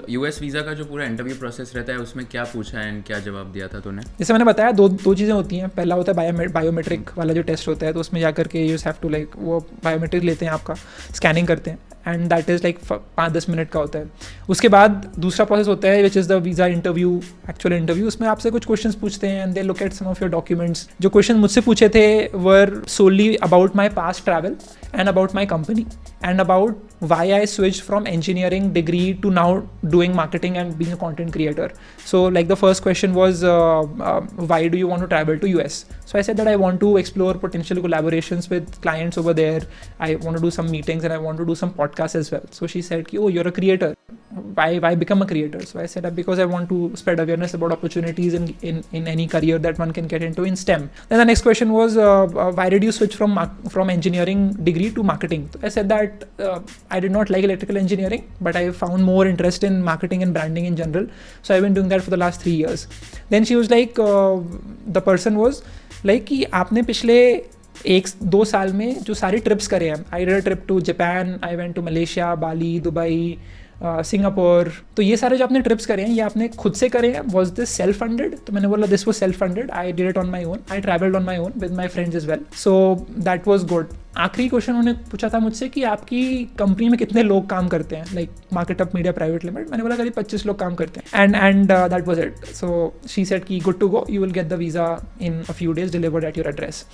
US visa का जो पूरा इंटरव्यू प्रोसेस रहता है उसमें क्या पूछा है एंड क्या जवाब दिया था तूने? जैसे मैंने बताया दो चीज़ें होती हैं. पहला होता है बायोमेट्रिक वाला जो टेस्ट होता है, तो उसमें जा करके यू हैव टू लाइक वो बायोमेट्रिक लेते हैं, आपका स्कैनिंग करते हैं, and that is like 5-10 minute का होता है. उसके बाद दूसरा प्रोसेस होता है which is the visa interview, actual interview. उसमें आपसे कुछ क्वेश्चंस पूछते हैं and they look at some of your documents. जो क्वेश्चन मुझसे पूछे थे were solely about my past travel and about my company and about why I switched from engineering degree to now doing marketing and being a content creator. So like the first question was why do you want to travel to US? So I said that I want to explore potential collaborations with clients over there. I want to do some meetings and I want to do some podcasts as well. So she said, oh, you're a creator. Why become a creator? So I said because I want to spread awareness about opportunities in any career that one can get into in STEM. Then the next question was why did you switch from engineering degree to marketing? So I said that I did not like electrical engineering, but I found more interest in marketing and branding in general. So I've been doing that for the last 3 years. Then she was like, the person was like कि आपने पिछले 1-2 साल में जो सारी trips करे हैं, I did a trip to Japan, I went to Malaysia, Bali, Dubai, Singapore. तो ये सारे जो आपने ट्रिप्स करे हैं ये आपने खुद से करे हैं. Was this self funded? तो मैंने बोला this was self funded. I did it on my own. I travelled on my own with my friends as well. So that was good. आखिरी क्वेश्चन उन्होंने पूछा था मुझसे कि आपकी कंपनी में कितने लोग काम करते हैं, like Market Up Media Private Limited. मैंने बोला करीब 25 लोग काम करते हैं. And that was it. So she said कि good to go, you will get the visa in a few days, delivered at your address.